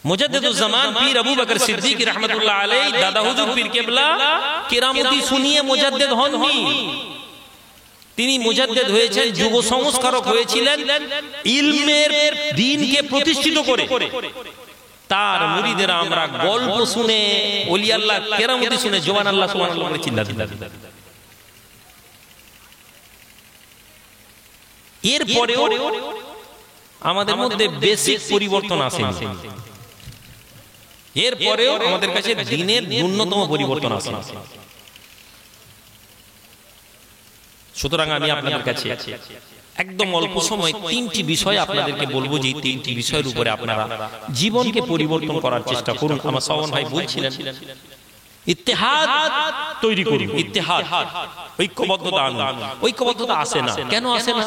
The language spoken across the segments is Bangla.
মুজাদ্দিদুজ জামান পীর আবু বকর সিদ্দিক রাহমাতুল্লাহ আলাইহি দাদা হুজুর পীর কেবলা কেরামতি শুনিয়ে মুজাদ্দিদ হননি, তিনি মুজাদ্দিদ হয়েছেন, যুগ সংস্কারক হয়েছিলেন, ইলমের দ্বীনকে প্রতিষ্ঠিত করে। তার মুরিদেরা আমরা গল্প শুনে, ওলি আল্লাহ কেরামতি শুনে সুবহানাল্লাহ সুবহানাল্লাহ করে চিল্লাতে থাকি। এরপরেও আমাদের মধ্যে বেসিক পরিবর্তন আসেনি, এরপরেও আমাদের কাছে দ্বীনের ন্যূনতম পরিবর্তন আসে। সুতরাং আমি আপনাদের কাছে একদম অল্প সময় তিনটি বিষয় আপনাদেরকে বলবো, যে তিনটি বিষয়ের উপরে আপনারা জীবনকে পরিবর্তন করার চেষ্টা করুন। আমার শ্রাবণ ভাই বলছিলেন ইত্তেহাদ তৈরি করুন, ইত্তেহাদ, ঐক্যবদ্ধতা আনুন। ঐক্যবদ্ধতা আসে না, কেন আসে না?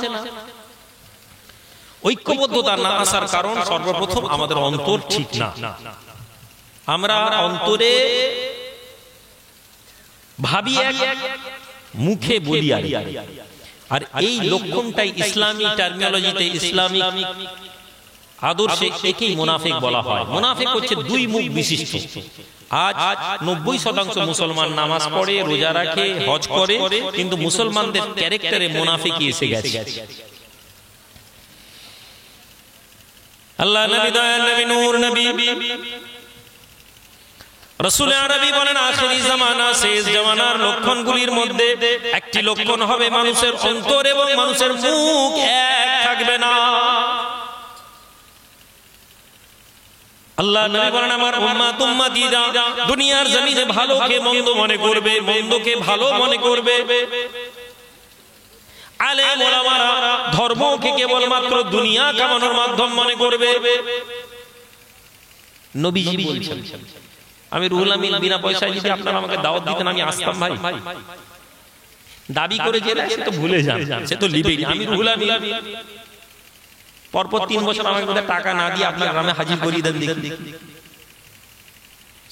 ঐক্যবদ্ধতা না আসার কারণ সর্বপ্রথম আমাদের অন্তর ঠিক না। আমরা অন্তরে ভাবি এক, মুখে বলি আর এই লক্ষণটাই ইসলামী টার্মিনোলজিতে, ইসলামিক আদর্শে একেই মুনাফিক বলা হয়। মুনাফিক হচ্ছে দুই মুখ বিশিষ্ট। আজ 90% মুসলমান নামাজ পড়ে, রোজা রাখে, হজ করে, কিন্তু মুসলমানদের ক্যারেক্টারে মুনাফিকই এসে গেছে। আল্লাহ নবী, দয়াল নবী, নূর নবী, রাসূল আরবী বলেন আখিরি জামানা, শেষ জামানার লক্ষণগুলির মধ্যে একটি লক্ষণ হবে মানুষের অন্তর এবং মানুষের মুখ এক থাকবে না। আল্লাহ নবী বলেন আমার উম্মত উম্মতীরা দুনিয়ার জমিনে ভালোকে মন্দ মনে করবে, মন্দকে ভালো মনে করবে। আলেম ওলামারা ধর্মকে কেবলমাত্র দুনিয়া কামানোর মাধ্যম মনে করবে। নবীজি বলছেন, আমি রুহুল আমিন বিনা পয়সায় যদি আপনারা আমাকে দাওয়াত দিতেন আমি আসতাম ভাই। দাবি করে গেলে সে তো ভুলে যান, সে তো লিবেই। আমি রুহুল আমিন পরপর 3 বছর আমাকে টাকা না দিয়ে আপনার গ্রামে হাজির করিয়ে দেন, দেখি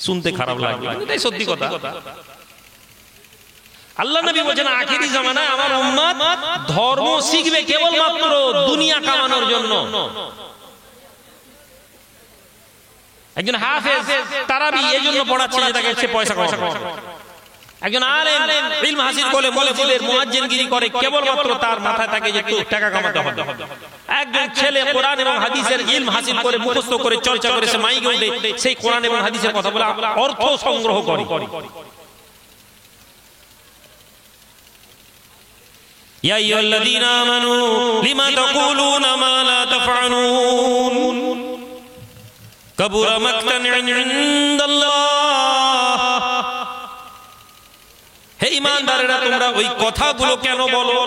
শুনতে খারাপ লাগবে, এটাই সত্যি কথা। আল্লাহ নবী বলেন আখিরি জামানায় আমার উম্মত ধর্ম শিখবে কেবলমাত্র দুনিয়া কামানোর জন্য। একজন হাফেজ তারাবি এই জন্য পড়াচ্ছে যে তাকে সে পয়সা কামাবে। একজন আলেম ইলম হাসিল করে মসজিদের মুয়াজ্জিনগিরি করে কেবলমাত্র তার মাথায় থাকে যে টাকা কামাতে হবে। একজন ছেলে কোরআন এবং হাদিসের ইলম হাসিল করে মুখস্থ করে চর্চা করে সে মাইকে উঠে সেই কোরআন এবং হাদিসের কথা বলে অর্থ সংগ্রহ করে। ইয়া আইয়ুহাল্লাযীনা আমানু লিমা তাকুলুনা মা লা তাফআলুন কাবুরা মাকতান ইনদাল্লাহ। হে ঈমানদারেরা, তোমরা ওই কথাগুলো কেন বলো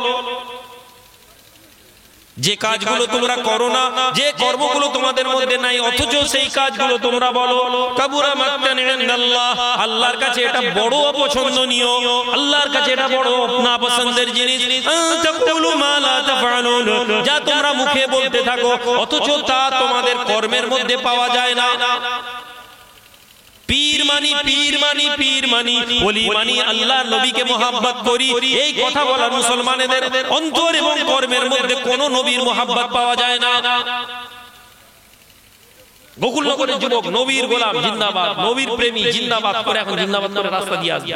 যে কাজগুলো তোমরা করো না, যে কর্মগুলো তোমাদের মধ্যে নাই, অথচ সেই কাজগুলো তোমরা বলো। কাবুরা মাকতান ইনদাল্লাহ, আল্লাহর কাছে এটা বড় অপছন্দনীয়, আল্লাহর কাছে এটা বড় নাপছন্দের জিনিস। তাকুলু মা লা তাফআলুন, যা তোমরা মুখে বলতে থাকো অথচ তা তোমাদের কর্মের মধ্যে পাওয়া যায় না। পীর মানি, পীর মানি, পীর মানি, ওলি মানি, আল্লাহর নবীকে মুহাব্বত করি, এই কথা বলা মুসলমানদের অন্তর এবং কর্মের মধ্যে কোন নবীর মুহাব্বত পাওয়া যায় না। গোকুলনগরের যুবক নবীর গোলাম জিন্দাবাদ, নবীর প্রেমী জিন্দাবাদ করে এখন জিন্দাবাদ করে রাস্তা দিয়ে আসে।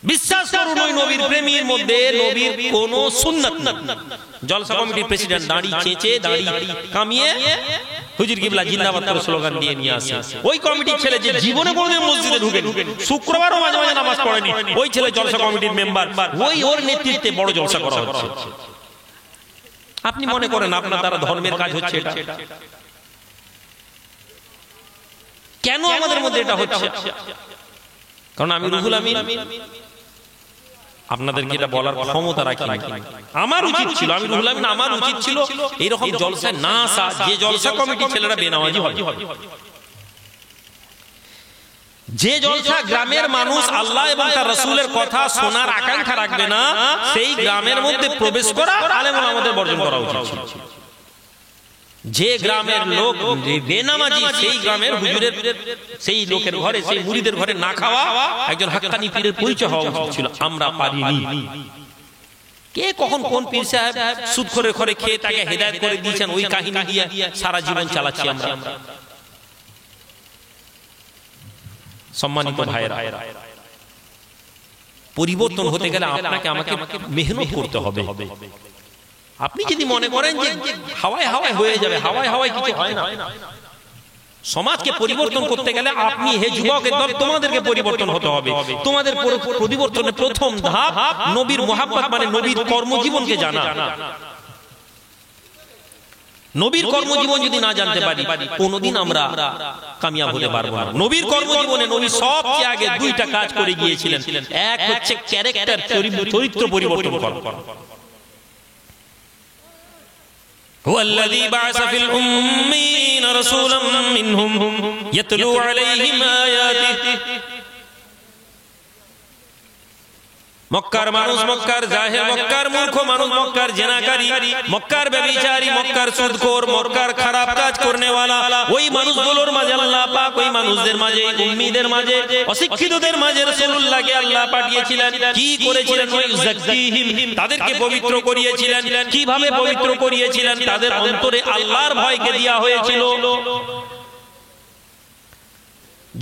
বিশ্বাস করুন ওই নবীর প্রেমীর মধ্যে নবীর কোন সুন্নাত না। জলসা কমিটির প্রেসিডেন্ট দাড়ি চেঁচে, দাড়ি কামিয়ে হুজুর কিবলা জিন্দাবাদ করে স্লোগান দিয়ে নিয়ে আসে। ওই কমিটির ছেলে যে জীবনে কোনোদিন মসজিদে ঢুকেনি, শুক্রবারও মাঝে মাঝে নামাজ পড়েনি, ওই ছেলে জলসা কমিটির মেম্বার, ওর নেতৃত্বে বড় জলসা করা হচ্ছে। আপনি মনে করেন আপনার দ্বারা ধর্মের কাজ হচ্ছে এটা? কেন আমাদের মধ্যে এটা হচ্ছে? কারণ আমি রুহুল আমিন আপনাদেরকে এটা বলার ক্ষমতা রাখি। আমার উচিত ছিল, আমি রুহুল আমিন, আমার উচিত ছিল এইরকম জলসায় না আসা। যে জলসা কমিটি ছেলেরা বেনামাজি হয়, যে জলসা গ্রামের মানুষ আল্লাহ এবং তার রাসূলের কথা শোনার আকাঙ্ক্ষা রাখবে না, সেই গ্রামের মধ্যে প্রবেশ করা আলেম ওলামাদের বর্জন করা উচিত। যে গ্রামের লোক বেনামাজি, সেই গ্রামের হুজুরের, সেই লোকের ঘরে, সেই মুরিদের ঘরে না খাওয়া একজন হাক্কানি পীরের পরিচয় হওয়া উচিত ছিল। আমরা পারিনি। কে কখন কোন পীর সাহেব সুদ করে করে খেয়ে তাকে হেদায়েত করে দিয়েছেন, ওই কাহিনী দিয়ে সারা জীবন চালাচ্ছি আমরা। সম্মানিত ভাইরা, পরিবর্তন হতে গেলে আপনাকে আমাকে মেহনত করতে হবে। আপনি যদি মনে করেন যে হাওয়ায় হাওয়ায় হয়ে যাবে, হাওয়ায় হাওয়ায় কিছু হয় না। সমাজকে পরিবর্তন করতে গেলে আপনি হে যুবকের দল, তোমাদেরকে পরিবর্তন হতে হবে। তোমাদের পরিবর্তনের প্রথম ধাপ নবীর মুহাব্বত, মানে নবীর কর্মজীবনকে জানা। নবীর কর্মজীবন যদি না জানতে পারি কোনদিন আমরা কামিয়াব হতে পারবো না। নবীর কর্মজীবনে নবী সবচেয়ে আগে দুইটা কাজ করে গিয়েছিলেন। এক হচ্ছে ক্যারেক্টার, চরিত্র পরিবর্তন করা। هو الذي بعث في الأمين رسولا منهم يتلو عليهم آياته। মক্কার মানুষ, মক্কার জাহেল, মক্কার মূর্খ মানুষ, মক্কার জেনাকারী, মক্কার ব্যভিচারী, মক্কার সুদখোর, মক্কার খারাপ কাজ করনেওয়ালা, ওই মানুষগুলোর মাঝে আল্লাহ পাক ওই মানুষদের মাঝে, উম্মীদের মাঝে, অশিক্ষিতদের মাঝে রাসূলুল্লাহকে আল্লাহ পাঠিয়েছিলেন। কি করেছিলেন? ওয়াইউযাক্কিহিম, তাদেরকে পবিত্র করিয়েছিলেন। কিভাবে পবিত্র করিয়েছিলেন? তাদের অন্তরে আল্লাহর ভয়কে দেয়া হয়েছিল।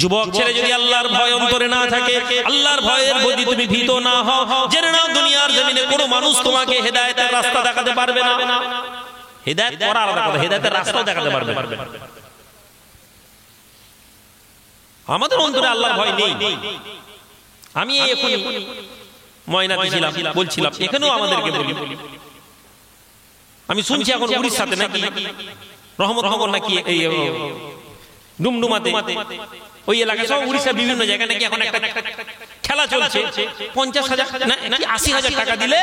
যুবক ছেলে যদি আল্লাহর ভয় অন্তরে না থাকে, আল্লাহর ভয়ের প্রতি তুমি ভীত না হও, জেনে নাও দুনিয়ার জমিনে কোনো মানুষ তোমাকে হেদায়েতের রাস্তা দেখাতে পারবে না। হেদায়েত করা আলাদা কথা, হেদায়েতের রাস্তা দেখাতে পারবে না। আমাদের অন্তরে আল্লাহর ভয় নেই। আমি এখন ময়নাতে ছিলাম, বলছিলাম এখানেও আমাদেরকে বলি, আমি শুনছি এখন উড়িষ্যাতে নাকি রহমতনগর নাকি এই ডুমডুমাতে, ওই এলাকায় সব উড়িষ্যার বিভিন্ন জায়গায় নাকি এখন একটা খেলা চলছে। 50,000 নাকি 80,000 টাকা দিলে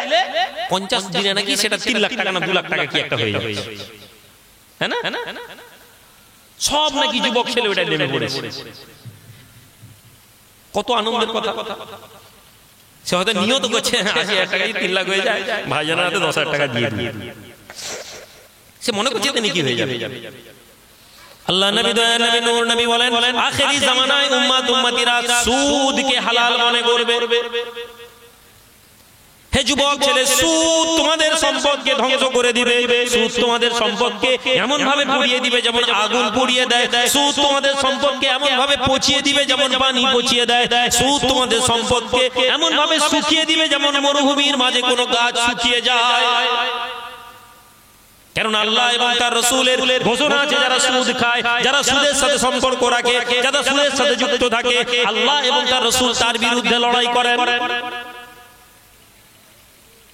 50 দিনে নাকি সেটা 3 লাখ টাকা না 2 লাখ টাকা কি একটা হয়ে যাবে, হ্যাঁ না? সব নাকি যুবক ছেলে ওটা নেমে পড়েছে। কত আনন্দের কথা। সে হয়তো নিয়ত করছে 80,000 টাকায় 3 লাখ হয়ে যায়, ভাইজানের হাতে 10,000 টাকা দিয়ে দিয়ে সে মনে করছে এতে নাকি হয়ে যাবে। আল্লাহ নবী, দয়ার নবী, নূর নবী বলেন আখেরি জামানায় উম্মত উম্মতিরা সুদকে হালাল মনে করবে। হে যুবক ছেলে, সুদ তোমাদের সম্পদকে ধ্বংস করে দিবে। সুদ তোমাদের সম্পদকে এমন ভাবে পুড়িয়ে দিবে যেমন আগুন পুড়িয়ে দেয়। সুদ তোমাদের সম্পদকে এমন ভাবে পচিয়ে দিবে যেমন পানি পচিয়ে দেয়। সুদ তোমাদের সম্পদকে এমন ভাবে শুকিয়ে দিবে যেমন মরুভূমির মাঝে কোনো গাছ শুকিয়ে যায়। কারণ আল্লাহ এবং তার রাসূলের ঘোষণা আছে, যারা সুদ খায়, যারা সুদের সাথে সম্পর্ক রাখে, যারা সুদের সাথে যুক্ত থাকে, আল্লাহ এবং তার রাসূল তার বিরুদ্ধে লড়াই করেন।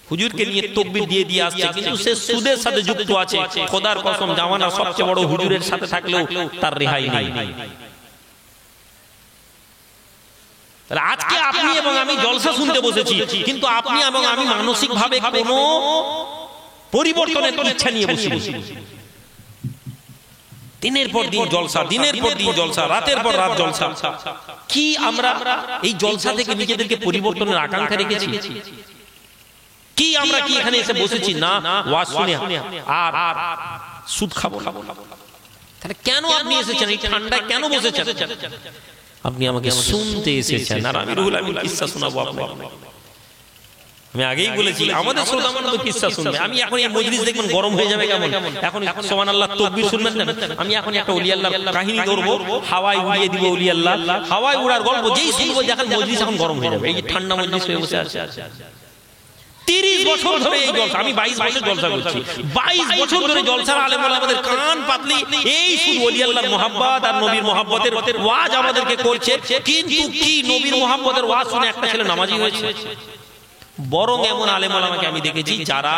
হুজুরকে নিয়ে তাকবীর দিয়ে দিয়ে আসছে, কিন্তু সে সুদের সাথে যুক্ত আছে। খোদার কসম, জামানার সবচেয়ে বড় হুজুরের সাথে থাকলেও তার রেহাই নেই। আজকে আপনি এবং আমি জলসা শুনতে বসেছি, কিন্তু আপনি এবং আমি মানসিকভাবে কোনো পরিবর্তনের ইচ্ছা নিয়ে বসে বসে দিনের পর দিন জলসা, দিনের পর দিন জলসা, রাতের পর রাত জলসা। কি আমরা এই জলসা থেকে নিজেদেরকে পরিবর্তনের আকাঙ্ক্ষা রেখেছি? কি আমরা কি এখানে এসে বসেছি না ওয়াজ শুনে আর সুদ খাবো? তাহলে কেন আপনি এসেছেন? এই ঠান্ডায় কেন বসেছেন? আপনি আমাকে শুনতে এসেছেন, আর আমি রুহুল আমিন কিসসা শোনাবো আপনাকে। আমি আগেই বলেছি আমাদের শ্রোতা মানুষ কিসসা শুনবে। আমি এখন এই মজলিস দেখবেন গরম হয়ে যাবে কেমন। এখন সুবহানাল্লাহ তাকবীর শুনবেন না, আমি এখন একটা ওলি আল্লাহর কাহিনী ধরবো, হাওয়ায় উড়িয়ে দিব ওলি আল্লাহ, হাওয়ায় উড়ার গল্প যেই শুনবো দেখেন মজলিস এখন গরম হয়ে যাবে। এই যে ঠান্ডা মজলিস হয়ে বসে আছে। 30 বছর ধরে এই জলসা, আমি 22 বছর জলসা করছি, 22 বছর ধরে জলসার আলেম আমাদের কান পাতলি এই শুধু ওলি আল্লাহর মুহাব্বত আর নবীর মুহাব্বতের ওয়াজ আমাদেরকে করছে। কিন্তু কি নবীর মুহাব্বতের ওয়াজ শুনে একটা ছেলে নামাজি হয়েছে? বরং এমন আলেম ওলামাকে আমি দেখেছি যারা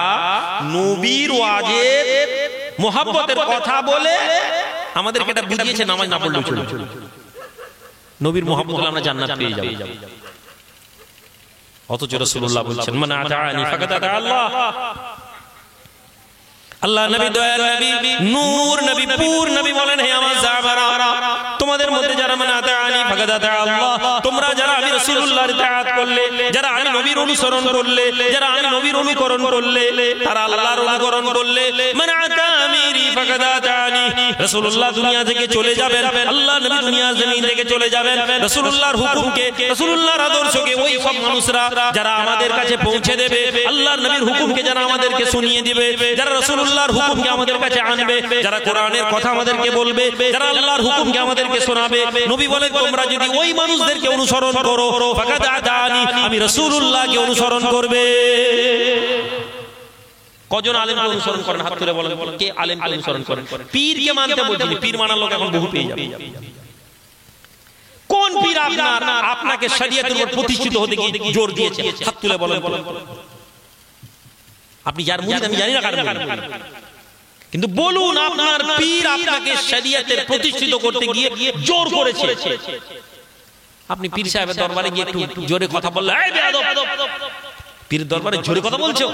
নবীর ওয়াজের মুহাব্বতের কথা বলে আমাদেরকে এটা বুঝিয়েছে নামাজ না পড়লেও চলে, নবীর মুহাব্বত হলে আমরা জান্নাত পেয়ে যাব। অথচ রাসূলুল্লাহ বলছেন মান আতাআনি ফাকাদ আতা আল্লাহ। আল্লাহ নবী, দয়ার নবী, নূর নবী, পুর নবী বলেন হে আমার সাহাবারা, তোমাদের মধ্যে যারা মান আতাআনি ফাকাদ আতা আল্লাহ, তোমরা যারা আমি রাসূলুল্লাহর ইতাআত করলে, যারা আমি নবীর অনুসরণ করলে, যারা আমি নবীর অনুকরণ করলে, তারা আল্লাহর অনুকরণ করলে, মান আতা আমিরি ফাকাদ আতানি, রাসূলুল্লাহ দুনিয়া থেকে চলে যাবেন, আল্লাহ নবী দুনিয়া জমিন থেকে চলে যাবেন, রাসূলুল্লাহর হুকুমকে, রাসূলুল্লাহর আদর্শকে ওই সব মানুষরা যারা আমাদের কাছে পৌঁছে দেবে, আল্লাহর নবীর হুকুমকে যারা আমাদেরকে শুনিয়ে দিবে, যারা রাসূলুল্লাহর হুকুমকে আমাদের কাছে আনবে, যারা কোরআনের কথা আমাদেরকে বলবে, যারা আল্লাহর হুকুমকে আমাদেরকে শোনাবে, নবী বলেন তোমরা যদি ওই মানুষদেরকে অনুসরণ করো ফাকাদ আতানি, আমি রাসূলুল্লাহকে অনুসরণ করবে। কজন আলেমকে অনুসরণ করেন হাত তুলে বলেন, কে আলেমকে অনুসরণ করেন? পীরকে মানতে বলছি, পীর মানার লোক এখন বহু পেয়ে যাবে। কোন পীর আপনাকে শরীয়তের উপর প্রতিষ্ঠিত হতে গিয়ে জোর দিয়েছে? হাত তুলে বলেন। আপনি যার মুরিদ আমি জানি না কার মুরিদ, কিন্তু বলুন আপনার পীর আপনাকে শরীয়তের প্রতিষ্ঠিত করতে গিয়ে জোর করেছে। আপনি পীর সাহেবের দরবারে গিয়ে একটু জোরে কথা বললে, এই বেয়াদব, পীর দরবারে জোরে কথা বলছো,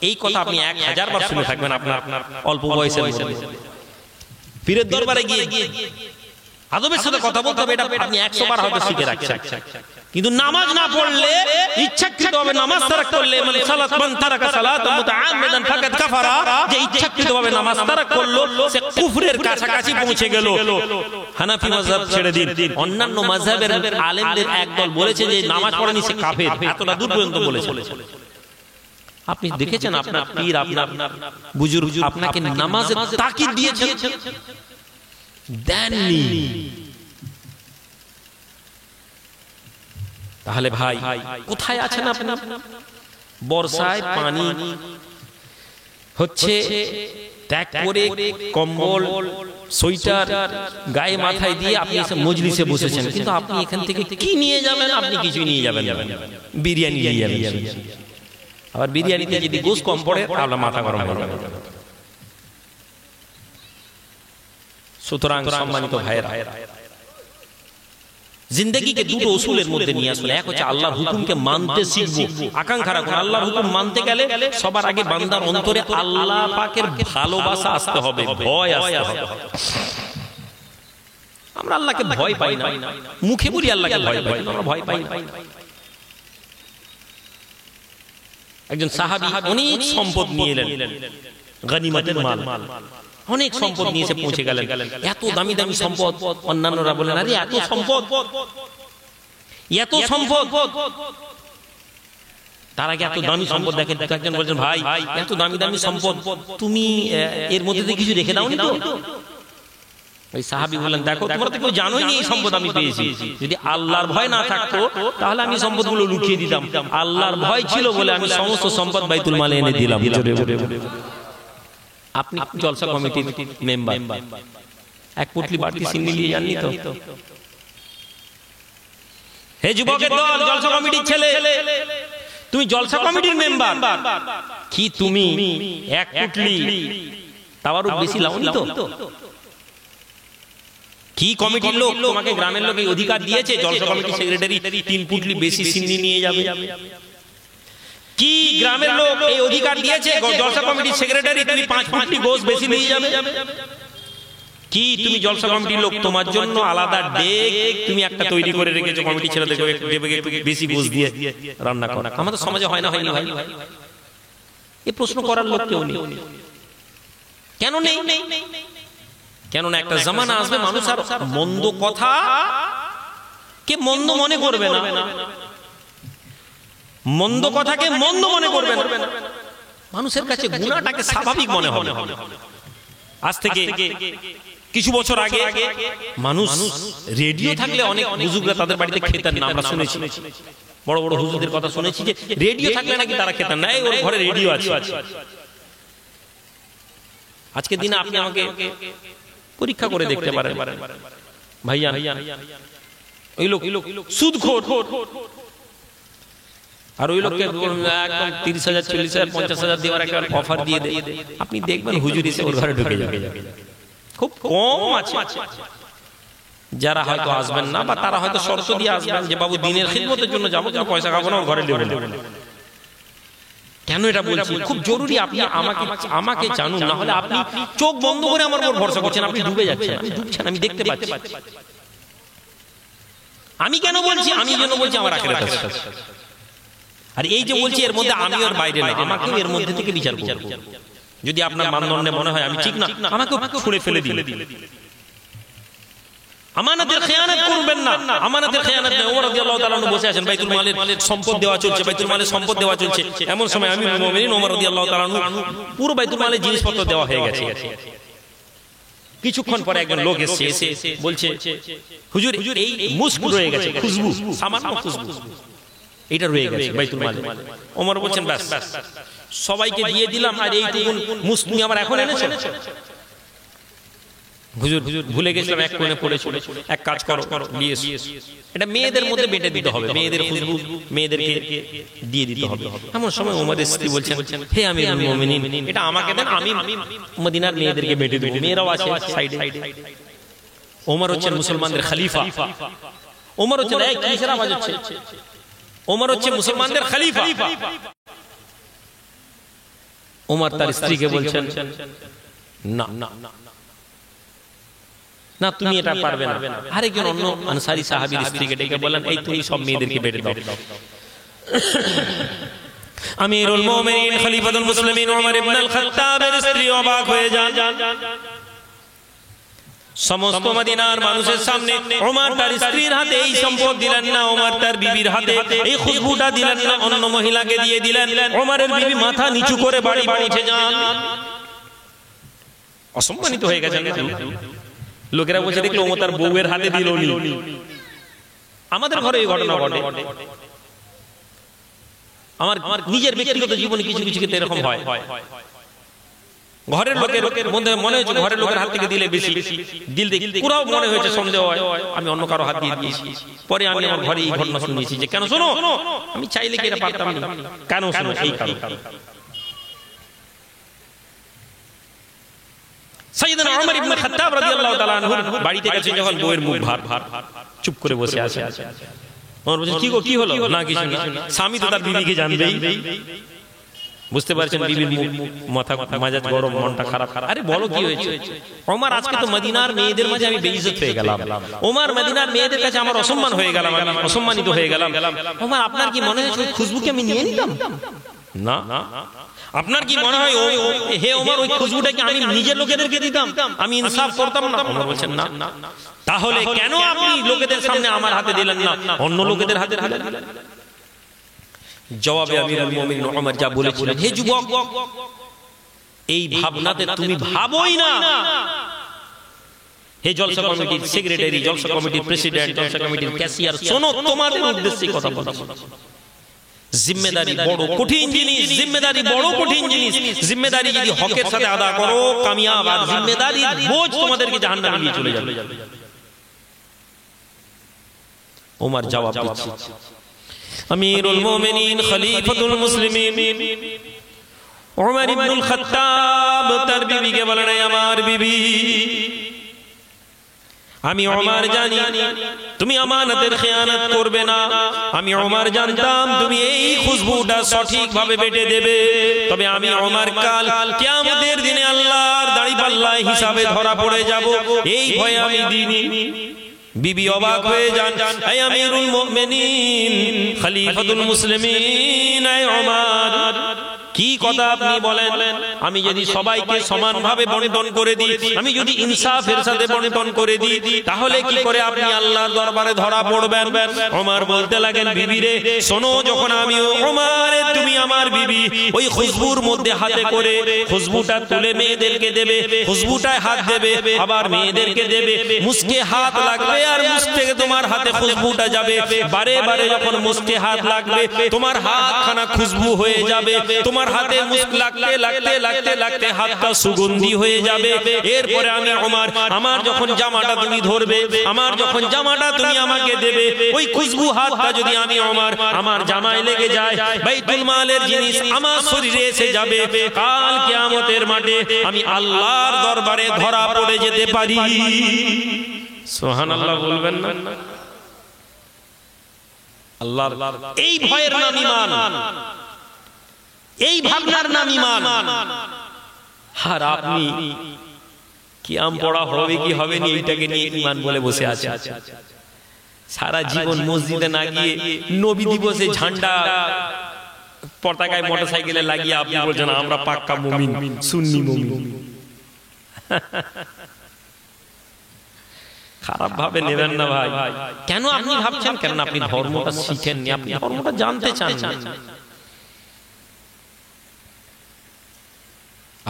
এই কথা আপনি 1000 বার শুনে থাকবেন আপনার অল্প বয়সে। পীরের দরবারে গিয়ে আদবের সাথে কথা বলতে হবে, এটা আপনি 100 বার হয়তো শিখে রাখছেন। কিন্তু নামাজ না পড়লে, ইচ্ছাকৃতভাবে নামাজ তারাক করলে, মানে সালাত মান তারাকা সালাতান মুতাআম্মিদান ফাকাদ কাফারা, যে ইচ্ছাকৃতভাবে নামাজ তারাক করলো সে কুফরের কাছাকাছি পৌঁছে গেল। হানাফি মাযহাব ছেড়ে দিন, অন্যান্য মাযহাবের আলেমদের একদল বলেছে যে নামাজ পড়েনি সে কাফের, এতটা দূর পর্যন্ত বলেছে। আপনি দেখেছেন আপনার পীর, আপনার বুজুর্গ আপনাকে নামাজের তাকিদ দিয়েছেন? দেননি। তাহলে ভাই কোথায় আছেন আপনি? বর্ষায় পানি হচ্ছে, ত্যাগ করে কম্বল সোয়েটার গায়ে মাথায় দিয়ে আপনি এসে মজলিসে বসেছেন, কিন্তু আপনি এখান থেকে কি নিয়ে যাবেন? আপনি কিছু নিয়ে যাবেন, বিরিয়ানি নিয়ে যাবেন। আবার বিরিয়ানিতে যদি গোশ কম পড়ে তাহলে মাথা গরম হয়ে যাবে। সুতরাং সম্মানিত ভাইয়েরা, জিন্দেগিকে দুটো উসুলের মধ্যে নিয়ে আসলে, এক হচ্ছে আল্লাহর হুকুমকে মানতে শিখবো। আকাঙ্ক্ষা রাখুন আল্লাহর হুকুম মানতে গেলে সবার আগে বান্দার অন্তরে আল্লাহ পাকের ভালোবাসা আসতে হবে, ভয় আসতে হবে। আমরা আল্লাহকে ভয় পাই না, মুখে বলি আল্লাহকে ভয় পাই, আমরা ভয় পাই না। একজন সাহাবী অনেক সম্পদ নিয়ে এলেন, গনিমতের মাল, অনেক সম্পদ নিয়ে এসে পৌঁছে গেলেন। এত দামি দামি সম্পদ, অন্যান্যরা বলেন আরে এত সম্পদ, এত সম্পদ, তার আগে এত দামি সম্পদ দেখেন। একজন বলছেন ভাই এত দামি দামি সম্পদ তুমি এর মধ্যে থেকে কিছু রেখে দাওনি তো? ওই সাহাবী বললেন দেখো তোমরা তো কেউ জানোই না এই সম্পদ আমি পেয়েছি, যদি আল্লাহর ভয় না থাকতো তাহলে আমি সম্পদগুলো লুকিয়ে দিতাম, আল্লাহর ভয় ছিল বলে আমি সমস্ত সম্পদ বাইতুল মালে এনে দিলাম। আপনি জলসা কমিটির মেম্বার, এক পুটলি বাড়তি সিন্নি নিয়ে যাননি তো? হে যুবকের দল, জলসা কমিটির ছেলে, তুমি জলসা কমিটির মেম্বার, কি তুমি এক পুটলি তাওয়ারও বেশি লাওনি তো? কি কমিটির লোক তোমাকে গ্রামের লোক এই অধিকার দিয়েছে জলসা কমিটির সেক্রেটারি 3 পুটলি বেশি সিন্নি নিয়ে যাবে? কি গ্রামের লোক এই অধিকার দিয়েছে জলসা কমিটির সেক্রেটারি তুমি 5 পুটলি গোশ বেশি নিয়ে যাবে? কি তুমি জলসা কমিটির লোক তোমার জন্য আলাদা ডেক তুমি একটা তৈরি করে রেখেছো, কমিটি ছেলেদেরকে একটু বেশি গোশ দিয়ে রান্না করা? আমাদের সমাজে হয় না, হয়নি ভাই? এই প্রশ্ন করার লোক কেউ নেই। কেন নেই? কেননা একটা জামানা আসবে মানুষ আর মন্দ কথা কে মন্দ মনে করবে না, মন্দ কথাকে মন্দ মনে করবে না, মানুষের কাছে গুনাহটাকে স্বাভাবিক মনে হবে। আজ থেকে কিছু বছর আগে মানুষ রেডিও থাকলে অনেক হুজুররা তাদের বাড়িতে খেতেন না, আমরা শুনেছি, বড় বড় হুজুরদের কথা শুনেছি যে রেডিও থাকলে নাকি তারা খেতেন না, ওর ঘরে রেডিও আছে। আজকের দিনে আপনি আমাকে পরীক্ষা করে দেখতে পারেন ভাইজান, ওই লোক সুদখোর, আর ওই লোককে একদম 30,000 40,000 50,000 দেওয়ার একটা অফার দিয়ে দেয়, আপনি দেখবেন হুজুর এসে ওর ঘরে ঢুকে যাবে। খুব কম আছে যারা হয়তো আসবেন না, বা তারা হয়তো শর্ত দিয়ে আসবেন যে বাবু দিনের খিদমতের জন্য যাবো, কিন্তু পয়সা খাবো না, ওর ঘরে ঢুকে যাবে। কেন এটা বলছি? খুব জরুরি আপনি আমাকে জানুন, না হলে আপনি চোখ বন্ধ করে আমার উপর ভরসা করছেন, আপনি ডুবে যাচ্ছেন। আমি ডুবছেন, আমি দেখতে পাচ্ছি। আমি কেন বলছি? আমি এই জন্য বলছি আমার আখিরাত আছে। আর এই যে বলছি এর মধ্যে আমি ওর বাইরে না, আমাকে এর মধ্যে থেকে বিচার করব। যদি আপনার মানদণ্ডে মনে হয় আমি ঠিক না, আমাকে ছুঁড়ে ফেলে দিন। আমানতের খেয়ানত করবেন না, আমানতের খেয়ানত না। ওমর রাদিয়াল্লাহু তাআলা বসে আছেন, বাইতুল মালের সম্পদ দেওয়া চলছে, বাইতুল মালের সম্পদ দেওয়া চলছে। এমন সময় আমিরুল মুমিনিন ওমর রাদিয়াল্লাহু তাআলা পুরো বাইতুল মালের জিনিসপত্র দেওয়া হয়ে গেছে। কিছুক্ষণ পরে একজন লোক এসে বলছে, হুজুর এই মুস্ক রয়ে গেছে, খুশবু, সামান্য খুশবু এটা রয়ে গেছে বাইতুল মালে। ওমর বলছেন ব্যাস সবাইকে দিয়ে দিলাম, আর এইটুকু মুস্ক তুমি আবার এখন এনেছো? হুজুর ভুলে গেছিলাম, এক কোণে পড়েছিল। এক কাজ করো, নিয়ে এসো। এটা মেয়েদের মধ্যে বেটে দিতে হবে, মেয়েদের খুশবু মেয়েদেরকে দিয়ে দিতে হবে। এমন সময় ওমরের স্ত্রী বলছেন, হে আমিরুল মুমিনিন, এটা আমাকে দেন, আমি মদিনার মেয়েদেরকে বেটে দেব। মেয়েরাও আছে সাইডে। ওমর হচ্ছেন মুসলমানদের খলিফা। ওমর হচ্ছেন, এই কিসের আওয়াজ হচ্ছে? ওমর হচ্ছে মুসলমানদের খলিফা। ওমর তার স্ত্রীকে বলছেন, না না না, তুমি এটা পারবে না। আরেকজন অন্য আনসারী সাহাবীর স্ত্রীকে ডেকে বলেন, এই তুমি সব মেয়েদেরকে বেটে দাও। আমিরুল মুমিনিন খলিফাতুল মুসলিমিন ওমর ইবনে আল খাত্তাবের স্ত্রী অবাক হয়ে যান। সমস্ত মদিনার মানুষের সামনে ওমর তার স্ত্রীর হাতে এই সম্পদ দিলেন না, ওমর তার বিবির হাতে এই খুশবুটা দিলেন না, অন্য মহিলাকে দিয়ে দিলেন। ওমরের বিবি মাথা নিচু করে বাড়ি উঠে যান, অসম্মানিত হয়ে গেছেন। লোকেরা বলছে, দেখলো ওমর তার বউয়ের হাতে দিল নি। আমাদের ঘরে এই ঘটনা ঘটে, আমার নিজের ব্যক্তিগত জীবনে কিছু কিছু ক্ষেত্রে এরকম হয়। ঘরের লোকের মধ্যে মনে হয়েছে ঘরের লোকের হাত থেকে দিলে বেশি দিল দেখি পুরাও মনে হয়েছে সন্দেহ হয় আমি অন্য কারো হাত দিয়ে দিয়েছি। পরে আমি আমার ঘরে এই ঘটনা শুনেছি যে কেন শোনো, আমি চাইলে কি এটা পারতাম না, কেন শোনো এই কারণ। সাইয়েদনা ওমর ইবনে খাত্তাব রাদিয়াল্লাহু তাআলা আনহু বাড়িতে গেছে যখন, বউয়ের মুখ ভার চুপ করে বসে আছে। ওমর বলছেন, কি গো কি হলো? না কিছু না। স্বামী তো তার বিবিকে জানবেই, বুঝতে পারছেন বিবির মাথা মাজাজ গরম, মনটা খারাপ। আরে বলো কি হয়েছে? ওমর আজকে তো মদিনার মেয়েদের মাঝে আমি বেইজ্জত হয়ে গেলাম, ওমর মদিনার মেয়েদের কাছে আমার অসম্মান হয়ে গেলাম, আমি অসম্মানিত হয়ে গেলাম। ওমর আপনার কি মনে হয় খুশবুকে আমি নিয়ে নিতাম? না। আপনার কি মনে হয় হে ওমর ওই খুশবুটাকে আমি নিজের লোকেদেরকে দিতাম, আমি ইনসাফ করতাম না? ওমর বলছেন না। তাহলে কেন আপনি লোকেদের সামনে আমার হাতে দিলেন না, অন্য লোকেদের হাতে দিলেন? জবাবে আমিরুল মুমিনিন ওমর যা বলেছিলেন, হে যুবক, এই ভাবনাতে তুমি ভাবোই না। হে জলসা কমিটির সেক্রেটারি, জলসা কমিটির প্রেসিডেন্ট, জলসা কমিটির ক্যাশিয়ার, শোনো তোমাদের উদ্দেশ্যে কথা বলছি। জিম্মেদারি বড় কঠিন জিনিস, জিম্মেদারি বড় কঠিন জিনিস। জিম্মেদারি যদি হকের সাথে আদা করো কামিয়াব, আর জিম্মেদারির বোঝ তোমাদেরকে জাহান্নামে নিয়ে চলে যাবে। ওমর জবাব দিচ্ছে, আমিরুল মুমিনিন খলিফাতুল মুসলিমিন ওমর ইবনুল খাত্তাব তার বিবিকে বলেন, আমার বিবি, আমি ওমর জানি তুমি আমানতের খেয়ানত করবে না। আমি ওমর জানতাম তুমি এই খুশবুটা সঠিকভাবে বেটে দেবে। তবে আমি ওমর কাল কিয়ামতের দিনে আল্লাহর দাঁড়িপাল্লায় হিসাবে ধরা পড়ে যাব, এই ভয় আমি দিইনি। বিবি অবাক হয়ে যান, হে আমিরুল মুমিনিন খলিফাতুল মুসলিমিন ওমর, কি কথা আপনি বলেন? আমি যদি সবাইকে সমানভাবে বণ্টন করে দিই, আমি যদি ইনসাফের সাথে বণ্টন করে দিই, তাহলে কি করে আপনি আল্লাহর দরবারে ধরা পড়বেন? ওমর বলতে লাগেন, বিবি রে শোনো, যখন আমি ওমর তুমি আমার বিবি ওই খুশবুর মধ্যে হাতে করে খুশবুটা তুলে মেয়েদেরকে দেবে, খুশবুটায় হাত দেবে, আবার মেয়েদেরকে দেবে, মুস্কে হাত লাগবে আর মুস্ক থেকে তোমার হাতে খুশবুটা যাবে। বারে বারে যখন মুস্কে হাত লাগবে, তোমার হাতখানা খুশবু হয়ে যাবে, তোমার হাতে মুস্ক লাগতে লাগতে লাগতে লাগতে হাতটা সুগন্ধি হয়ে যাবে। এরপরে আমি ওমর, আমার যখন জামাটা তুমি ধরবে, আমার যখন জামাটা তুমি আমাকে দেবে, ওই খুশবু হাতটা যদি আমি ওমর আমার জামায় লেগে যায়, বাইতুল মালের জিনিস আমার শরীরে এসে যাবে, কাল কিয়ামতের মাঠে আমি আল্লাহর দরবারে ধরা পড়ে যেতে পারি। সুবহানাল্লাহ বলবেন না? আল্লাহর এই ভয়ের নাম ঈমান, এই ভাবনার নাম ঈমান। আর আপনি কিয়াম পড়া হবে কি হবে না এইটাকে নিয়ে ঈমান বলে বসে আছে। সারা জীবন মসজিদে না গিয়ে নবী দিবসে ঝান্ডা পতাকায় মোটরসাইকেলে লাগিয়ে আপনি বলছেন আমরা পাক্কা মুমিন, সুন্নি মুমিন। খারাপ ভাবে নেবেন না ভাই। কেন আপনি ভাবছেন? কেন আপনি ধর্মটা শিখেননি, আপনি ধর্মটা জানতে চান না।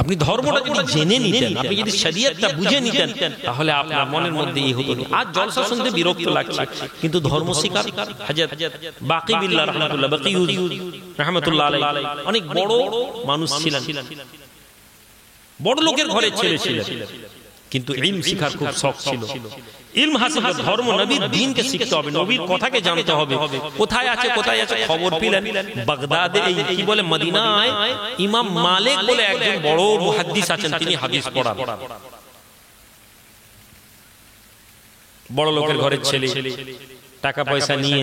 আপনি ধর্মটা যদি জেনে নিতেন, আপনি যদি শরীয়তটা বুঝে নিতেন, তাহলে আপনার মনের মধ্যে এই হতো না। আজ জলসা শুনতে বিরক্ত লাগছে, কিন্তু ধর্ম শিকার হযরত বাকি বিল্লাহ রাহমাতুল্লাহ, বাকি রাহমাতুল্লাহ আলাইহি অনেক বড় মানুষ ছিলেন, বড় লোকের ঘরে ছেলে ছিলেন, কিন্তু ইলম শিখার খুব শখ ছিল। ইলম হাসিল করে ধর্ম নবীর দ্বীনকে শিখতে হবে, নবীর কথাকে জানতে হবে। কোথায় আছে খবর পেলেন বাগদাদে, এই কি বলে মদিনায় ইমাম মালিক বলে একজন বড় মুহাদ্দিস আছেন, তিনি হাদিস পড়ান। বড় লোকের ঘরের ছেলে, টাকা পয়সা নিয়ে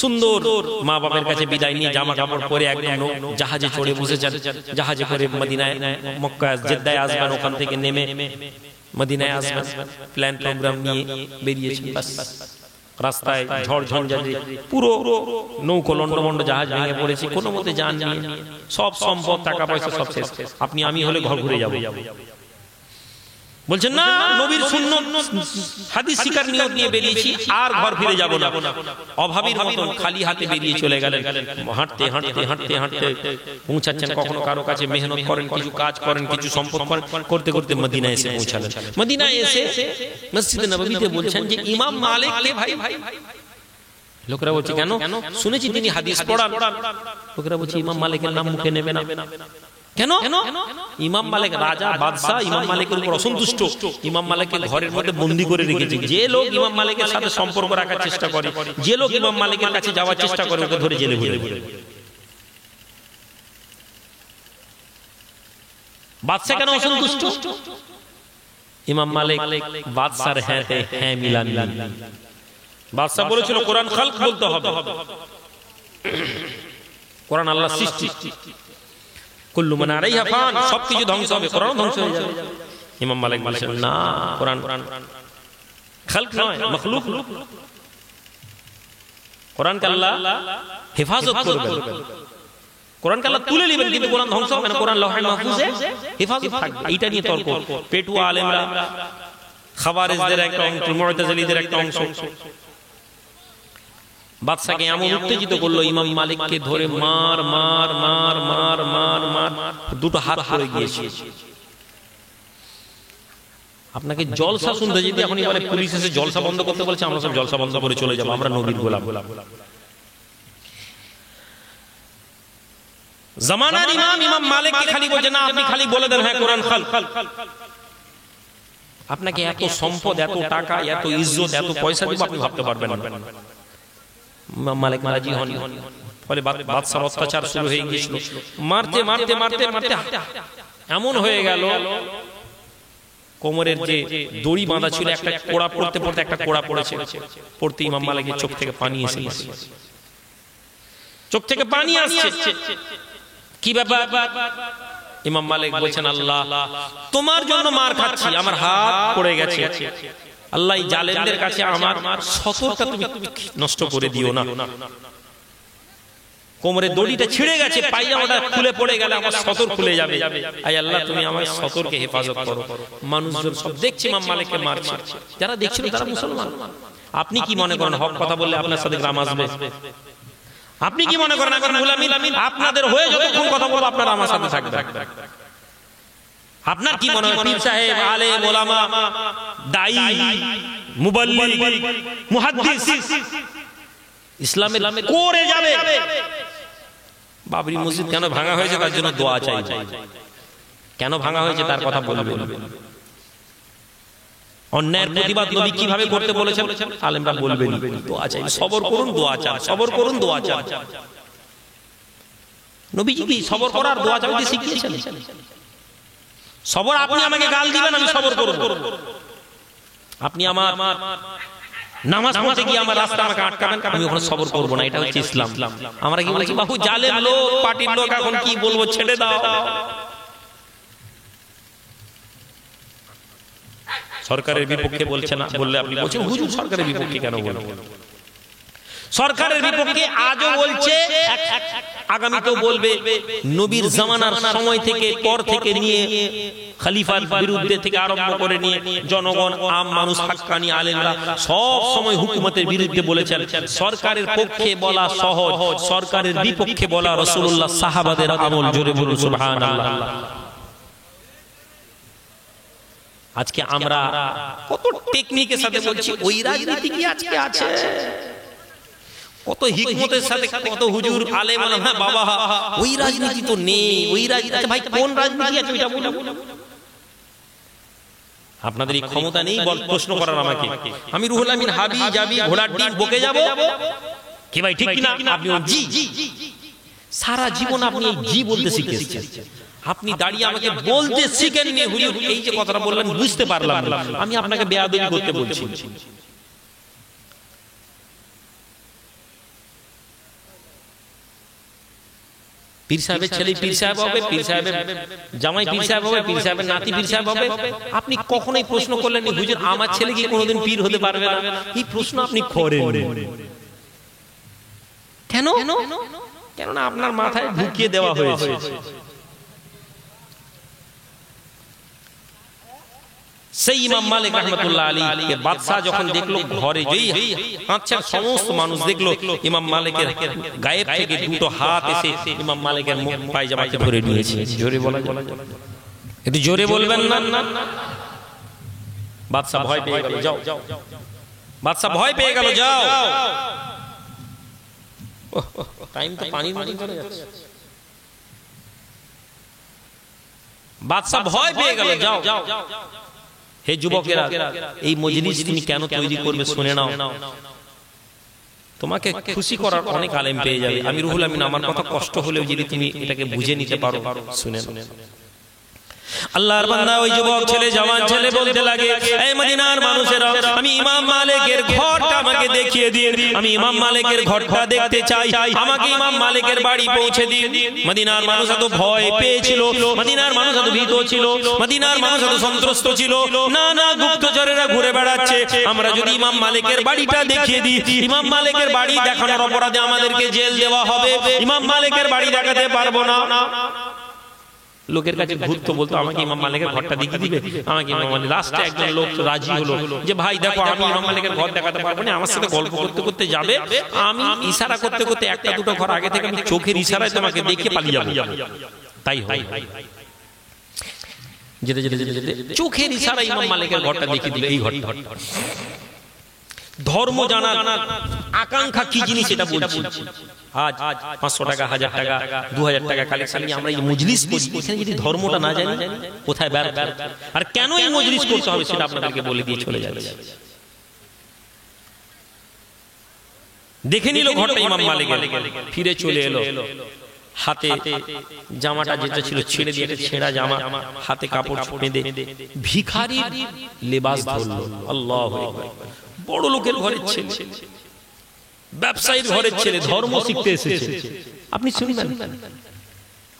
সুন্দর মা বাবার কাছে বিদায় নিয়ে জামা কাপড় পরে একদম জাহাজে চড়ে বসেছেন। জাহাজে করে মদিনায়, মক্কা, জেদ্দায় আসবেন, ওখান থেকে নেমে মদিনায় আসবেন, প্ল্যান প্রোগ্রাম নিয়ে বেরিয়েছেন। বাস রাস্তায় ঝড় ঝঞ্ঝাতে পুরো নৌকো লন্ডমন্ড জাহাজ ভেঙে পড়েছে, কোনো মতে যান নিয়ে সব সম্পদ টাকা পয়সা সব শেষ। আপনি আমি হলে ঘর ঘুরে যাব। বলছেন না, নবীর সুন্নাত হাদিস শিকার নিয়ত নিয়ে বেরিয়েছি, আর ঘর ফিরে যাব না। অভাবীর মতন খালি হাতে বেরিয়ে চলে গেলেন। হাঁটতে হাঁটতে হাঁটতে হাঁটতে পৌঁছাচ্ছেন, কখনো কারো কাছে মেহনত করেন, কিছু কাজ করেন, কিছু সম্পদ করেন, করতে করতে মদিনায় এসে পৌঁছালেন। মদিনায় এসে মসজিদে নববীতে বলছেন যে ইমাম মালিক কে ভাই। লোকেরা বলছে কেন? শুনেছি তিনি হাদিস পড়ান। লোকেরা বলছে ইমাম মালিকের নাম মুখে নেবে না। কেন? ইমাম মালিক রাজা বাদশা, ইমাম মালিকের উপর অসন্তুষ্ট, ইমাম মালিককে ঘরের মধ্যে বন্দী করে রেখেছে। যে লোক ইমাম মালিকের সাথে সম্পর্ক রাখার চেষ্টা করে, যে লোক ইমাম মালিকের কাছে যাওয়ার চেষ্টা করে, ওকে ধরে জেলে ভরে দেবে। বাদশা কেন অসন্তুষ্ট? ইমাম মালিক বাদশার হ্যাঁ হ্যাঁ মিলান। বাদশা বলেছিল কোরআন খালক বলতে হবে, কোরআন আল্লাহর সৃষ্টি, কুল্লু মান আলাইহা ফান, সবকিছু ধ্বংস হবে, কোরআন ধ্বংস হয়ে যাবে। ইমাম মালিক বলেছেন না, কোরআন খালক নয়, মাখলুক। কোরআনকে আল্লাহ হেফাজত করবেন, কোরআনকে আল্লাহ তুলে নেবেন, কিন্তু কোরআন ধ্বংস হবে না। কোরআন লৌহে মাহফুজে হেফাজত থাকবে। এইটা নিয়ে তর্ক। পেটুয়া আলেমরা, খাওয়ারিজদের একটা অংশ, মুতাজিলীদের একটা অংশ বাদশাকে এমন উত্তেজিত করলো, ইমাম মালিককে ধরে মার মার মার মার মার মার, দুটো হাত পড়ে গিয়েছে। আপনাকে জলসা শুনতে যদি এখন বলে পুলিশ এসে জলসা বন্ধ করতে বলছে, আমরা সব জলসা বন্ধ করে চলে যাবো, আমরা নবীর গোলাম। জামানার ইমাম ইমাম মালিককে খালি বলছে না, আপনি খালি বলে দেন হ্যাঁ কোরআন খাল। আপনাকে এত সম্পদ, এত টাকা, এত ইজ্জত, এত পয়সা দিব, আপনি ভাবতে পারবেন না। মালিক রাজি হন, ফলে বাদশার অত্যাচার শুরু হয়ে গিয়েছিল। মারতে মারতে মারতে মারতে এমন হয়ে গেল, কোমরের যে দড়ি বাঁধা ছিল, একটা কোড়া পড়তে পড়তে একটা কোড়া পড়েছে, পড়তে ইমাম মালিকের চোখ থেকে পানি এসে গেছে। চোখ থেকে পানি আসছে, কি ব্যাপার? ইমাম মালিক বলছেন আল্লাহ তোমার জন্য মার খাচ্ছি, আমার হাত পড়ে গেছে, আল্লাহ এই জালেমদের কাছে আমার সতরটা তুমি নষ্ট করে দিও না। কোমরের দড়িটা ছিঁড়ে গেছে, পায়জামাটা খুলে পড়ে গেলে আমার সতর খুলে যাবে, আয় আল্লাহ তুমি আমার সতরকে হেফাজত করো। মানুষজন সব দেখছে ইমাম মালিককে মারছে, যারা দেখছিল তারা মুসলমান। আপনি কি মনে করেন হক কথা বললে আপনার সাথে গ্রাম আসবে? আপনি কি মনে করেন এখন গোলামি আপনাদের হয়ে যতক্ষণ কথা বলবো আপনারা আমার সাথে থাকবে? আপনার কি মনে হয় পীর সাহেব, আলেম, ওলামা, দাঈ, মুবাল্লিগ, মুহাদ্দিস ইসলামের করে যাবে? বাবরি মসজিদ কেন ভাঙা হয়েছে তার জন্য দোয়া চাই, কেন ভাঙা হয়েছে তার কথা বলবেন। অন্যায়ের প্রতিবাদ নবী কিভাবে করতে বলেছেন আলেমরা বলবেন, দোয়া চাই, সবর করুন, দোয়া চান, সবর করুন, দোয়া চান। নবীজি কি সবর করার দোয়া চাইতে শিখিয়েছেন? সবর আপনি আমাকে গাল দিবেন, আমি সবর করব। আপনি আমার নামাজ পড়তে গিয়ে আমার রাস্তা আমাকে আটকাবেন, আমি ওখানে সবর করব না, এটা হচ্ছে ইসলাম। আমরা কি বলছি, বাবু জালেম লোক, পার্টির লোক, এখন কি বলবো, ছেড়ে দাও। সরকারের বিপক্ষে বলছে না, বললে আপনি বলছেন হুজুর সরকারের বিপক্ষে কেন বলবেন? সরকারের বিপক্ষে আজও বলছে, আগামীতেও বলবে। নবীর জামানার সময় থেকে পর থেকে নিয়ে খলিফার বিরুদ্ধে থেকে আরম্ভ করে নিয়ে জনগণ, আম মানুষ, হাক্কানি আলেমরা সব সময় হুকুমতের বিরুদ্ধে বলেছেন। সরকারের পক্ষে বলা সহজ, সরকারের বিপক্ষে বলা রাসূলুল্লাহ সাহাবাদের আমল। জোরে বলুন সুবহানাল্লাহ। আজকে আমরা কত টেকনিকের সাথে বলছি, ওই রাজনীতি কি আজকে আছে? কত হিকমতের সাথে কত হুজুর আলেম আলেম, হ্যাঁ বাবা ওই রাজনীতি তো নেই, ওই রাজনীতি। ভাই কোন রাজনীতি আছে ওইটা বলুন। আপনাদের এই ক্ষমতা নেই প্রশ্ন করার আমাকে। আমি রুহুল আমিন হাবি যাবি ঘোড়ার ডিম বকে যাব কি ভাই, ঠিক কিনা? আপনি জি, সারা জীবন আপনি এই জি বলতে শিখেছেন। আপনি দাঁড়িয়ে আমাকে বলতে শিখেননি হুজুর, এই যে কথাটা বললেন বুঝতে পারলাম না, আমি আপনাকে বেয়াদবি করতে বলছি। পীর সাহেবের ছেলে পীর সাহেব হবে, পীর সাহেবের জামাই পীর সাহেব হবে, পীর সাহেবের নাতি পীর সাহেব হবে। আপনি কখনোই প্রশ্ন করলেন হুজুর আমার ছেলে কি কোনোদিন পীর হতে পারবে না? এই প্রশ্ন আপনি করেন কেন? কেননা আপনার মাথায় ঢুকিয়ে দেওয়া হয়েছে। সেই ইমাম মালিক রাহমাতুল্লাহ আলাইহি বাদশা যখন দেখলো ঘরে যেই আচ্ছা সমস্ত মানুষ দেখলো ইমাম মালিকের গায়েব থেকে দুটো হাত এসে ইমাম মালিকের মুখ পায়জামাকে ধরে নিয়েছে। জোরে বলা যায়, একটু জোরে বলবেন না? বাদশা ভয় পেয়ে গেল, যাও। বাদশা ভয় পেয়ে গেল, যাও। টাইম তো পানির মতো চলে যাচ্ছে। বাদশা ভয় পেয়ে গেল, যাও। হে যুবকেরা, এই মজলিস তুমি কেন তৈরি করবে শুনে নাও। তোমাকে খুশি করার অনেক আলেম পেয়ে যাবে। আমি রুহুল আমিন, আমার কথা কষ্ট হলেও যদি তুমি এটাকে বুঝে নিতে পারো, শুনে আল্লাহর বান্দা ওই যুবক ছেলে, জওয়ান ছেলে বলতে লাগে, এই মদিনার মানুষেরা, আমি ইমাম মালিকের ঘরটা আমাকে দেখিয়ে দিন, আমি ইমাম মালিকের ঘরটা দেখতে চাই, আমাকে ইমাম মালিকের বাড়ি পৌঁছে দিন। মদিনার মানুষ এত ভয় পেয়েছিল, মদিনার মানুষ এত ভীত ছিল, মদিনার মানুষ এত সন্ত্রস্ত ছিল। না না, গুপ্তচরেরা ঘুরে বেড়াচ্ছে, আমরা যদি ইমাম মালিকের বাড়িটা দেখিয়ে দিই, ইমাম মালিকের বাড়ি দেখানোর অপরাধে আমাদেরকে জেল দেওয়া হবে, ইমাম মালিকের বাড়ি দেখাতে পারবো না। লোকের কাছে ঘুরতো, বলতো আমাকে ইমাম মালিকের ঘরটা দেখিয়ে দিবে, আমাকে ইমাম মালিক। লাস্টে একজন লোক রাজি হলো যে ভাই দেখো আমি ইমাম মালিকের ঘর দেখাতে পারবো না, আমার সাথে গল্প করতে করতে যাবে, আমি ইশারা করতে করতে একটা দুটো ঘর আগে থেকে আমি চোখের ইশারায় তোমাকে দেখে পালিয়ে যাবো। তাই হয়, যেতে যেতে যেতে যেতে চোখের ইশারায় ইমাম মালিকের ঘরটা দেখিয়ে দিল। এই ঘরটা ধর্ম জানার আকাঙ্ক্ষা কি জিনিস এটা বলছি। আজ 500 টাকা, 1000 টাকা, 2000 টাকা কালেকশন নিয়ে আমরা এই মজলিস করি, এখানে যদি ধর্মটা না জানি কোথায় বের আর কেন এই মজলিস করতে হবে সেটা আপনাদেরকে বলে দিয়ে চলে যাবে। দেখে নিল ঘরটা ইমাম মালিকের, ফিরে চলে এলো, হাতে জামাটা যেটা ছিল ছেড়ে দিয়ে ছেঁড়া জামা, হাতে কাপড় বেঁধে ভিখারির লেবাস ধরলো। আল্লাহু আকবার। বড় লোকের ঘরের ছেলে, ব্যবসায়ীর ঘরের ছেলে, ধর্ম শিখতে এসেছে। আপনি শুনবেন,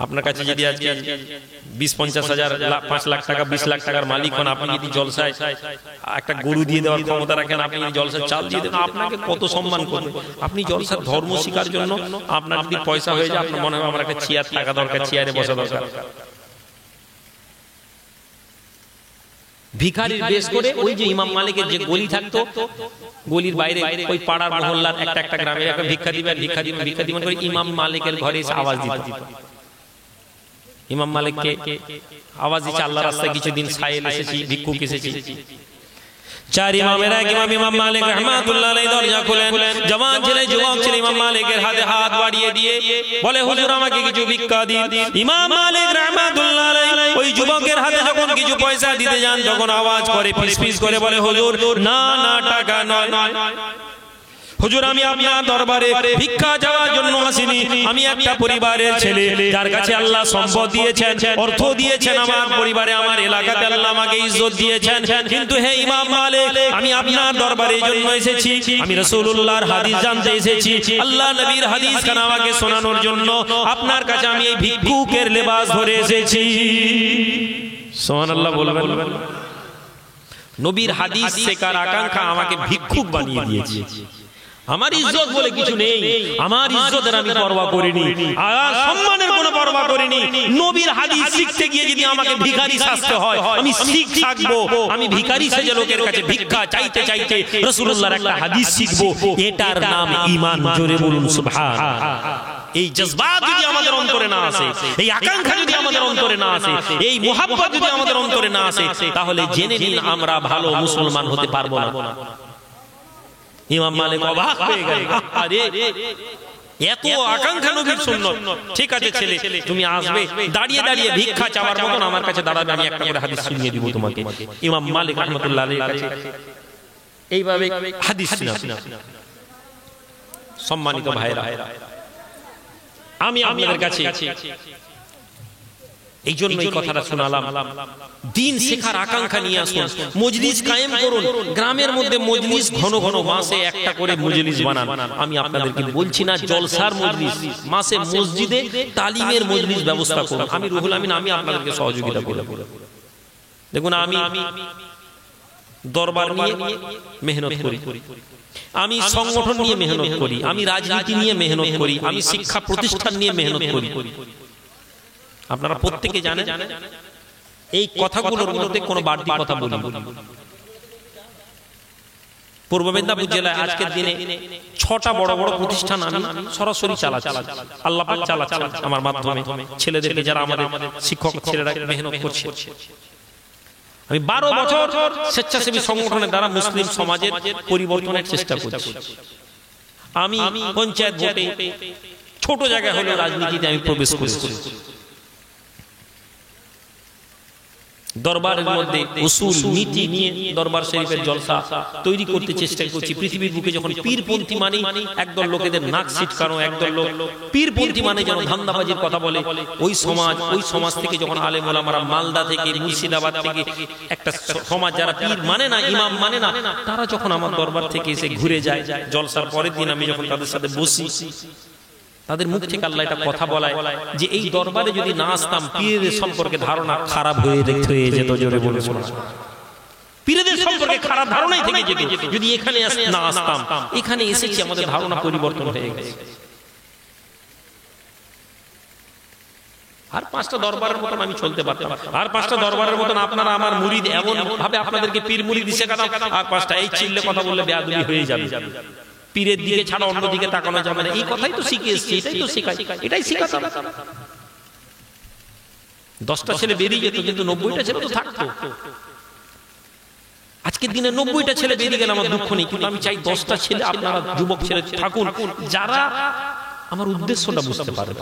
আপনার কাছে যদি আজকে 20-50 হাজার, 5 লাখ টাকা, 20 লাখ টাকার মালিক হন, আপনি যদি জলসায় একটা গরু দিয়ে দেওয়ার ক্ষমতা রাখেন, আপনি জলসায় চাল দিয়ে দেন, আপনাকে কত সম্মান করবে। আপনি জলসার ধর্ম শিকার জন্য আপনার যদি পয়সা হয়ে যায়, আপনার মনে হয় আমার একটা চেয়ার টাকা দরকার, চেয়ারে বসা দরকার। ভিখারির বেশ করে ওই যে ইমাম মালিকের যে গলি থাকতো, গলির বাইরে ওই পাড়ার মহল্লার একটা একটা গ্রামে একটা ভিক্ষা দিবেন, ভিক্ষা দিবেন, ভিক্ষা দিবেন করে ইমাম মালিকের ঘরে এসে আওয়াজ দিত। ইমাম মালিককে আওয়াজ দিচ্ছে, আল্লাহর রাস্তায় কিছুদিন সায়েল এসেছি, ভিক্ষুক এসেছি। চার ইমামের এক ইমাম, ইমাম মালিক রাহমাতুল্লাহ আলাইহি দরজা খুলেন। জওয়ান ছেলে, যুবক ছেলে ইমাম মালিকের হাতে হাত বাড়িয়ে দিয়ে বলে, হুজুর আমাকে কিছু ভিক্ষা দিন। ইমাম মালিক রাহমাতুল্লাহ আলাইহি ওই যুবকের হাতে যখন কিছু পয়সা দিতে যান, তখন আওয়াজ করে পিস পিস করে বলে, হুজুর না না, টাকা নয়, হুজুর আমি আপনার দরবারে ভিক্ষা চাওয়ার জন্য আসিনি, আমি একটা পরিবারের ছেলে যার কাছে আল্লাহ সম্পদ দিয়েছেন, অর্থ দিয়েছেন, আমার পরিবারে আমার এলাকাতে আল্লাহ আমাকে ইজ্জত দিয়েছেন, কিন্তু হে ইমাম মালিক আমি আপনার দরবারে এই জন্য এসেছি, আমি রাসূলুল্লাহর হাদিস জানতে এসেছি, আল্লাহ নবীর হাদিস খান আমাকে শোনানোর জন্য আপনার কাছে আমি এই ভিক্ষুকের লেবাস ধরে এসেছি। সুবহানাল্লাহ বলবেন। নবীর হাদিস শেখার আকাঙ্ক্ষা আমাকে ভিক্ষুক বানিয়ে দিয়েছে। আমার ইজ্জত বলে কিছু নেই, আমার ইজ্জতের আমি পরোয়া করিনি, আর সম্মানের কোনো পরোয়া করিনি। নবীর হাদিস শিখতে গিয়ে যদি আমাকে ভিখারি সাজতে হয়, আমি শিখ থাকবো। আমি ভিখারি সেজে লোকের কাছে ভিক্ষা চাইতে চাইতে রাসূলুল্লাহর একটা হাদিস শিখবো, এটার নাম ঈমান। জোরে বলুন সুবহানাল্লাহ। এই জজবাত যদি আমাদের অন্তরে না আসে, এই আকাঙ্ক্ষা যদি আমাদের অন্তরে না আসে, এই মুহাব্বত যদি আমাদের অন্তরে না আসে, তাহলে জেনে নিন আমরা ভালো মুসলমান হতে পারবো না। ইমাম মালিক অবাক হয়ে গেল, আরে এত আকাঙ্ক্ষা নবীর সুন্নাত, ঠিক আছে ছেলে তুমি আসবে, দাঁড়িয়ে দাঁড়িয়ে ভিক্ষা চাওয়ার মতন আমার কাছে দাঁড়াবে, আমি একটা করে হাদিস শুনিয়ে দিব তোমাকে। ইমাম মালিক রাহমাতুল্লাহ আলাইহির কাছে এইভাবে হাদিস শোনা। সম্মানিত ভাইরা, আমি আপনাদের কাছে এই জন্য এই কথাটা শোনালাম, দিন শেখার আকাঙ্ক্ষা নিয়ে আসুন, মজলিস কায়েম করুন। গ্রামের মধ্যে মজলিস ঘন ঘন মাসে একটা করে মজলিস বানান। আমি আপনাদেরকে বলছি না জলসার মজলিস, মাসে মসজিদে তালিমের মজলিস ব্যবস্থা করুন। আমি রুহুল আমিন, আমি আপনাদেরকে সহযোগিতা করব। দেখুন আমি দরবার নিয়ে মেহনত করি, আমি সংগঠন নিয়ে মেহনত করি, আমি রাজনীতি নিয়ে মেহনত করি, আমি শিক্ষা প্রতিষ্ঠান নিয়ে মেহনত করি। আপনারা প্রত্যেকে জানেন এই কথাগুলোর মধ্যে কোনো বাড়তি কথা বলি। পূর্ব মেদিনীপুর জেলায় আজকের দিনে 6টা বড় বড় প্রতিষ্ঠান আমি সরাসরি চালাচ্ছি, আল্লাহ পাক চালাচ্ছেন আমার মাধ্যমে। ছেলেদেরকে যারা আমাদের শিক্ষক ছেলেরা মেহনত করছে, আমি 12 বছর স্বেচ্ছাসেবী সংগঠনের দ্বারা মুসলিম সমাজের পরিবর্তনের চেষ্টা করছি। আমি পঞ্চায়েত ভোটে ছোট জায়গা হলেও রাজনীতিতে আমি প্রবেশ করেছি। দরবারের মধ্যে উসুল নীতি নিয়ে দরবার শরীফের জলসা তৈরি করতে চেষ্টা করছি। পৃথিবীর বুকে যখন পীরপন্থী মানে একদল লোকেদের নাক ছিটকানো, একদল লোক পীরপন্থী মানে যেন ধান্দাবাজির কথা বলে, ওই সমাজ থেকে যখন আলেম ওলামারা মালদা থেকে মুর্শিদাবাদ থেকে একটা সমাজ যারা পীর মানে না, ইমাম মানে না, তারা যখন আমার দরবার থেকে এসে ঘুরে যায়, জলসার পরের দিন আমি যখন তাদের সাথে বসি, তাদের মুখ থেকে আল্লাহ এটা কথা বলায় যে এই দরবারে যদি না আসতাম পীরদের সম্পর্কে ধারণা খারাপ হয়ে যেত। জোরে বলে শোনা, পীরদের সম্পর্কে খারাপ ধারণাই থেকে যেত যদি এখানে না আসতাম। এখানে এসেছি, আমাদের ধারণা পরিবর্তন হয়ে গেছে। আর 5টা দরবারের মতন আমি চলতে পারতাম, আর 5টা দরবারের মতন আপনারা আমার মুরিদ এমন ভাবে আপনাদেরকে পীর মুরিদ শেখাতাম, আর 5টা এই চিল্লে কথা বললে বেয়াদবি হয়ে যাবে। পীরের দিকে ছাড়া অন্য দিকে তাকানো যাবে না, এই কথাই তো শিখে এসেছি, এটাই তো শেখাই, এটাই শেখাতাম। 10টা ছেলে বেরিয়ে যেত, কিন্তু 90টা ছেলে তো থাকতো। আজকের দিনে 90টা ছেলে বেরিয়ে গেলে আমার দুঃখ নেই, কিন্তু আমি চাই 10টা ছেলে, আপনারা যুবক ছেলে থাকুন যারা আমার উদ্দেশ্যটা বুঝতে পারে।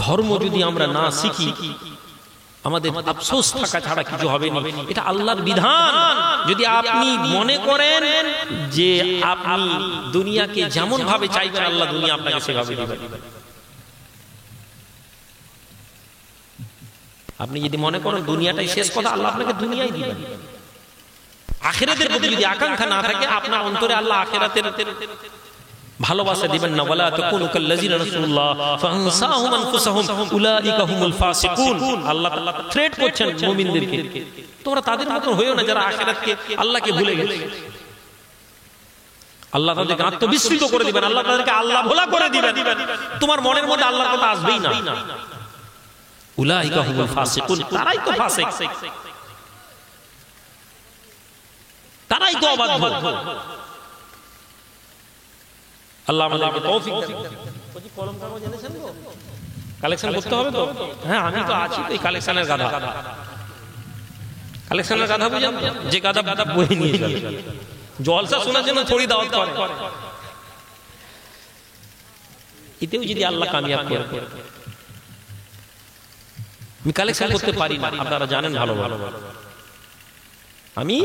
ধর্ম যদি আমরা না শিখি আমাদের আফসোস থাকা ছাড়া কিছু হবে না। এটা আল্লাহর বিধান। যদি আপনি মনে করেন যে আপনি দুনিয়াকে যেমন ভাবে চাইবেন, আল্লাহ দুনিয়া আপনাকে সেভাবে দিবেন। আপনি যদি মনে করেন দুনিয়াটাই শেষ কথা, আল্লাহ আপনাকে দুনিয়াই দিবেন। আখিরাতের প্রতি যদি আকাঙ্ক্ষা না থাকে, আপনার অন্তরে আল্লাহ আখিরাতের ভালোবাসা দিবেন না। ওয়ালা তাকুনু কাল্লাযিনা রাসূলুল্লাহ ফানসাহুম আনফুসাহুম উলাইকা হুমুল ফাসিকুন। আল্লাহ তাআলা থ্রেট করছেন মুমিনদেরকে, তোমরা তাদের মত হইও না যারা আখিরাতকে আল্লাহকে ভুলে গেছে। আল্লাহ তাদেরকে আত্মবিস্মৃত করে দিবেন, আল্লাহ তাদেরকে আল্লাহ ভোলা করে দিবেন। তোমার মনের মধ্যে আল্লাহর কথা আসবেই না। উলাইকা হুমুল ফাসিকুন, তারাই তো ফাসিক, তারাই তো অবাধ্য। আল্লাহ আমাদেরকে তৌফিক দান। ওই কলম কাগজ এনেছেন তো, কালেকশন করতে হবে তো। হ্যাঁ, আমি তো আছি, এই কালেকশনের গাধা। কালেকশনের গাধা বুঝেন, যে গাধা বই নিয়ে যাবে জলসা শোনার জন্য থোড়ি দাওয়াত করে। এতেও যদি আল্লাহ কামিয়াব করে, আমি কালেকশন করতে পারি না, আপনারা জানেন ভালো ভালো। আমি